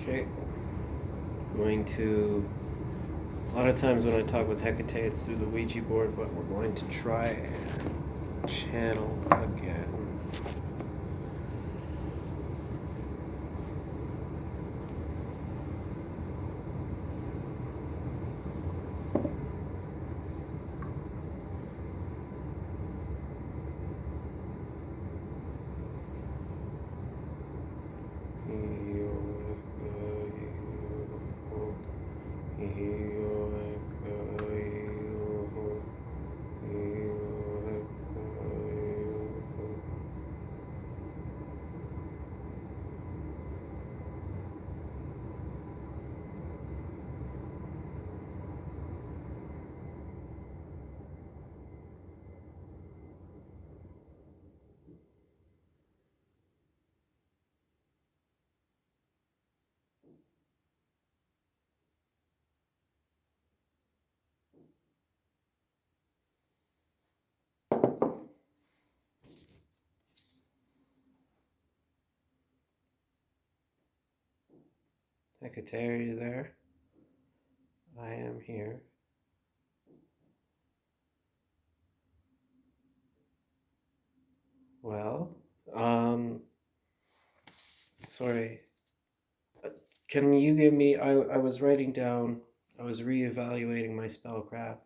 Okay, going to. A lot of times when I talk with Hekate, it's through the Ouija board, but we're going to try and channel again. Hekate, are you there? I am here. Well, sorry. Can you give me? I was writing down. I was reevaluating my spellcraft,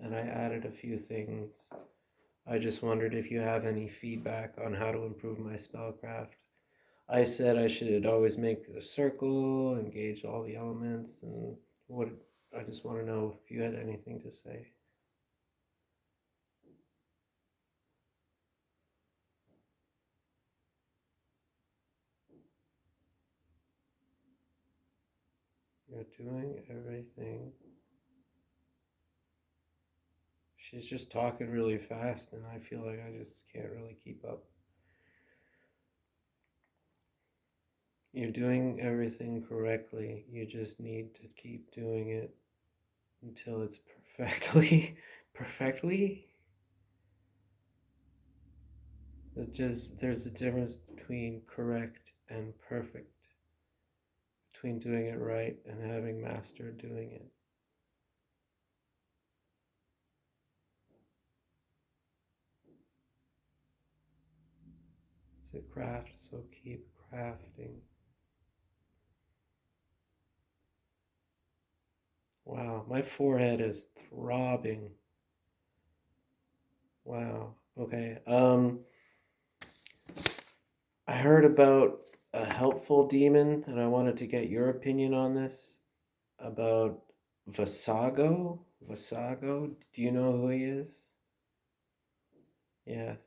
and I added a few things. I just wondered if you have any feedback on how to improve my spellcraft. I said I should always make a circle, engage all the elements, and what. I just want to know if you had anything to say. You're doing everything. She's just talking really fast, and I feel like I just can't really keep up. You're doing everything correctly. You just need to keep doing it until it's perfectly. There's a difference between correct and perfect, between doing it right and having mastered doing it. It's a craft, so keep crafting. Wow, my forehead is throbbing. Wow. Okay. I heard about a helpful demon, and I wanted to get your opinion on this. About Vasago. Vasago. Do you know who he is? Yes.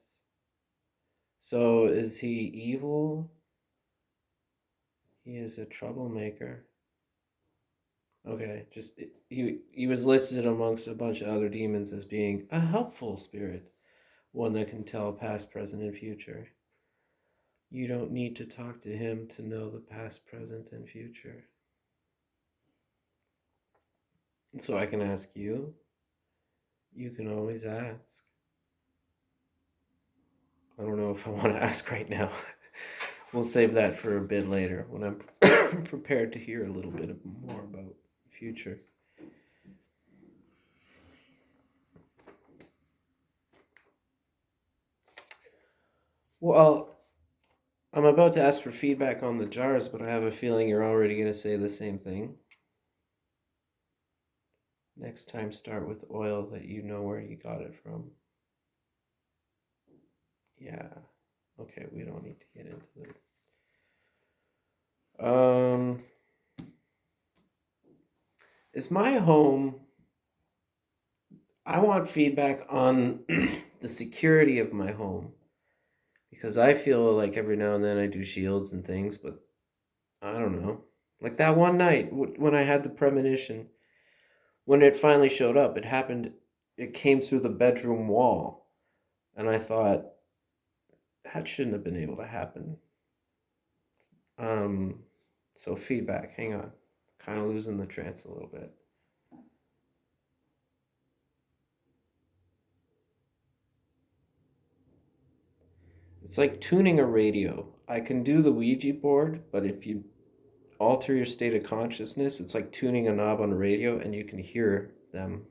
So is he evil? He is a troublemaker. Okay, just he was listed amongst a bunch of other demons as being a helpful spirit, one that can tell past, present, and future. You don't need to talk to him to know the past, present, and future. So I can ask you. You can always ask. I don't know if I want to ask right now. We'll save that for a bit later when I'm prepared to hear a little bit more about the future. Well, I'm about to ask for feedback on the jars, but I have a feeling you're already going to say the same thing. Next time, start with oil that you know where you got it from. Yeah. Okay, we don't need to get into it. Is my home. I want feedback on the security of my home because I feel like every now and then I do shields and things, but I don't know. Like that one night when I had the premonition, when it finally showed up, it happened, it came through the bedroom wall. And I thought, that shouldn't have been able to happen. Um, so feedback, hang on. Kind of losing the trance a little bit. It's like tuning a radio. I can do the Ouija board, but if you alter your state of consciousness. It's like tuning a knob on a radio and you can hear them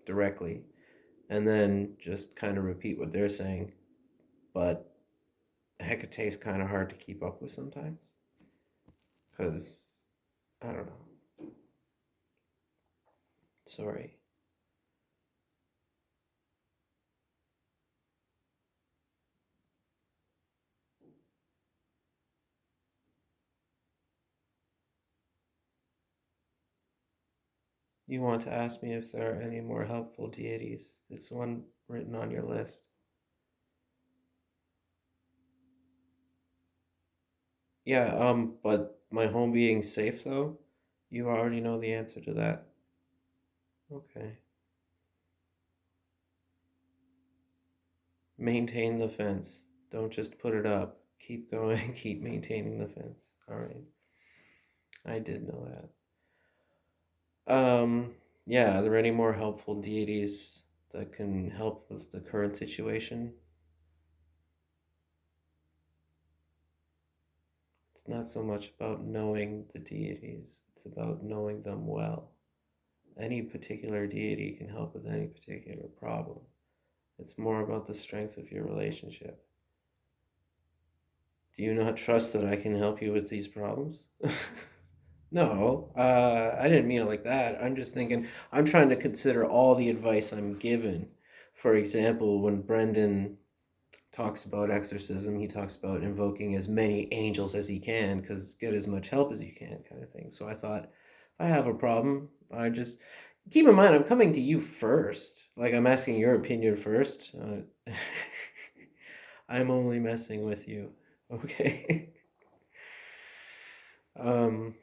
directly and then just kind of repeat what they're saying. But Hecate's kind of hard to keep up with sometimes because I don't know. Sorry. You want to ask me if there are any more helpful deities? It's one written on your list. Yeah, but my home being safe though, you already know the answer to that. Okay. Maintain the fence. Don't just put it up. Keep going, keep maintaining the fence. All right. I did know that. Um, yeah, are there any more helpful deities that can help with the current situation? It's not so much about knowing the deities, it's about knowing them well. Any particular deity can help with any particular problem. It's more about the strength of your relationship. Do you not trust that I can help you with these problems? No, I didn't mean it like that. I'm just thinking, I'm trying to consider all the advice I'm given. For example, when Brendan talks about exorcism, he talks about invoking as many angels as he can because get as much help as you can, kind of thing. So I thought, if I have a problem, I just keep in mind I'm coming to you first. Like I'm asking your opinion first. I'm only messing with you, okay? um,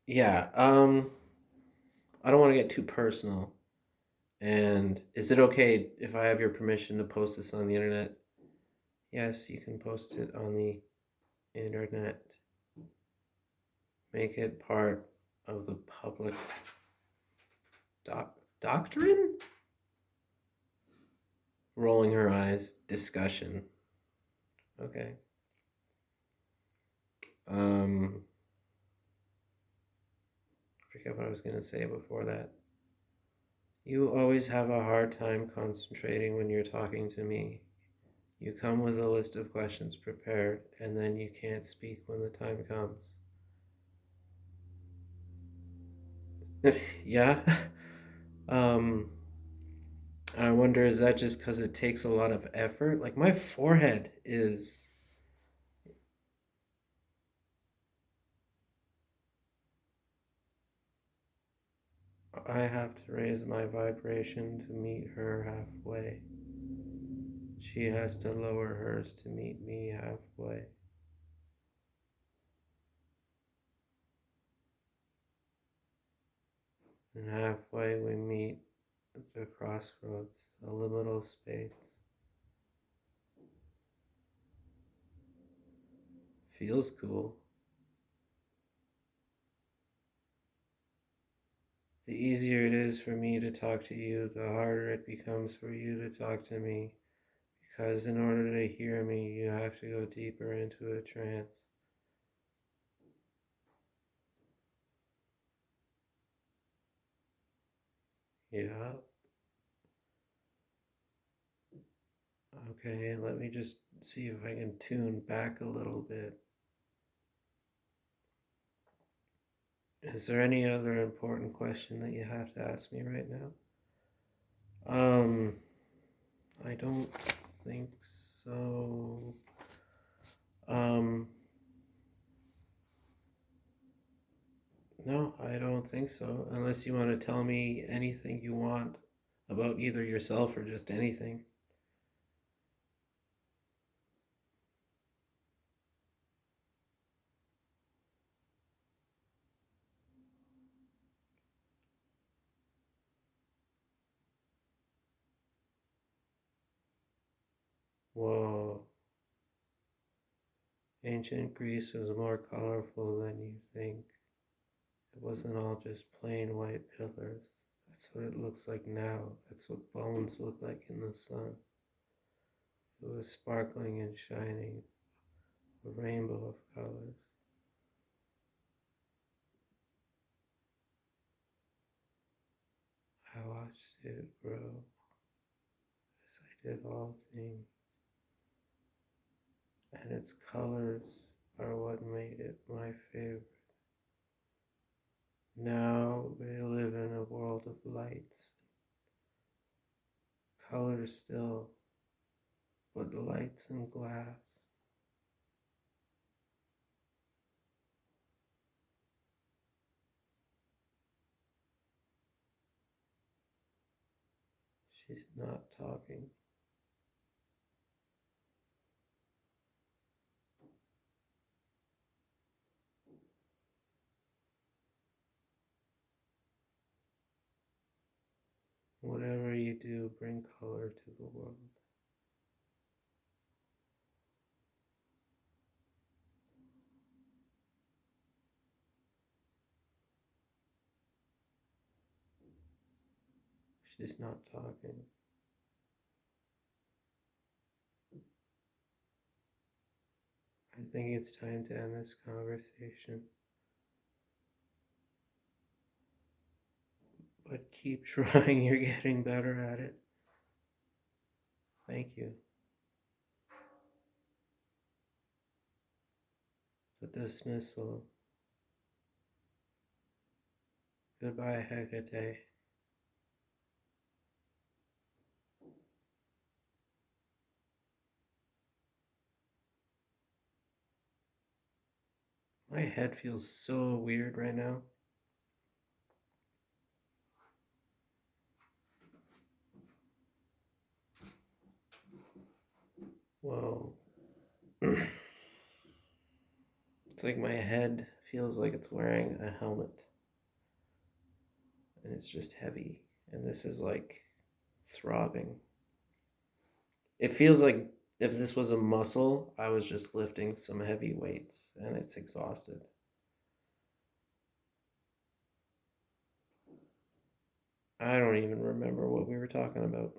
yeah. I don't want to get too personal. And is it okay if I have your permission to post this on the internet? Yes, you can post it on the internet. Make it part of the public doctrine? Rolling her eyes. Discussion. Okay. I forget what I was going to say before that. You always have a hard time concentrating when you're talking to me. You come with a list of questions prepared, and then you can't speak when the time comes. Yeah? Um, I wonder, is that just because it takes a lot of effort? Like, my forehead is. I have to raise my vibration to meet her halfway. She has to lower hers to meet me halfway. And halfway we meet at the crossroads, a liminal space. Feels cool. The easier it is for me to talk to you, the harder it becomes for you to talk to me. Because in order to hear me, you have to go deeper into a trance. Yeah. Okay, let me just see if I can tune back a little bit. Is there any other important question that you have to ask me right now? I don't think so. Um, no, I don't think so. Unless you want to tell me anything you want about either yourself or just anything. Whoa. Ancient Greece was more colorful than you think. It wasn't all just plain white pillars. That's what it looks like now. That's what bones look like in the sun. It was sparkling and shining. a rainbow of colors. I watched it grow as I did all things, and its colors are what made it my favorite. Now we live in a world of lights, colors still, but lights and glass. She's not talking. Whatever you do, bring color to the world. She's not talking. I think it's time to end this conversation. But keep trying, you're getting better at it. Thank you. The dismissal. Goodbye, Hekate. My head feels so weird right now. Whoa. It's like my head feels like it's wearing a helmet. And it's just heavy. And this is like throbbing. It feels like if this was a muscle, I was just lifting some heavy weights and it's exhausted. I don't even remember what we were talking about.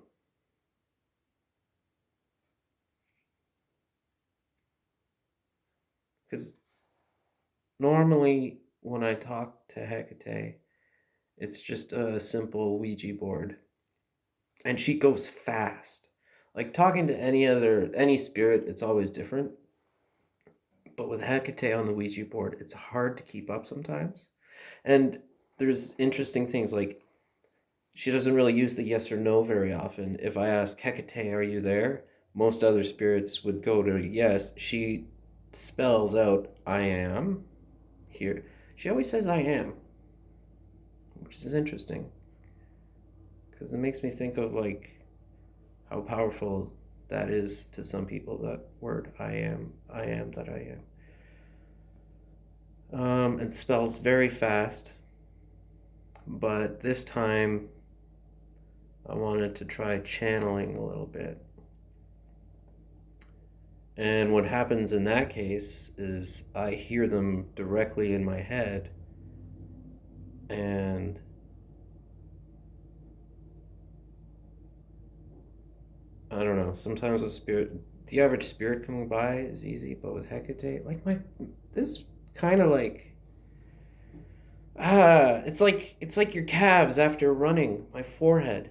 Because normally when I talk to Hekate, it's just a simple Ouija board. And she goes fast. Like talking to any spirit, it's always different. But with Hekate on the Ouija board, it's hard to keep up sometimes. And there's interesting things like she doesn't really use the yes or no very often. If I ask Hekate, are you there? Most other spirits would go to yes. She spells out, I am here. She always says, I am, which is interesting. Because it makes me think of like how powerful that is to some people, that word, I am that I am. And spells very fast. But this time I wanted to try channeling a little bit. And what happens in that case is I hear them directly in my head, and I don't know, sometimes the average spirit coming by is easy, but with Hecate, like this kind of like, it's like your calves after running, my forehead.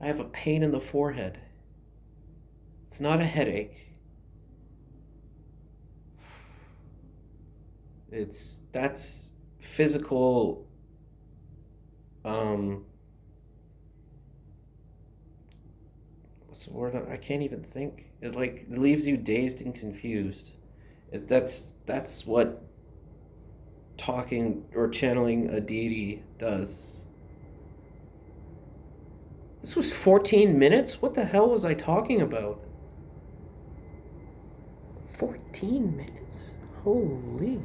I have a pain in the forehead. It's not a headache. That's physical. What's the word? I can't even think. It like leaves you dazed and confused. That's what talking or channeling a deity does. This was 14 minutes? What the hell was I talking about? 14 minutes? Holy.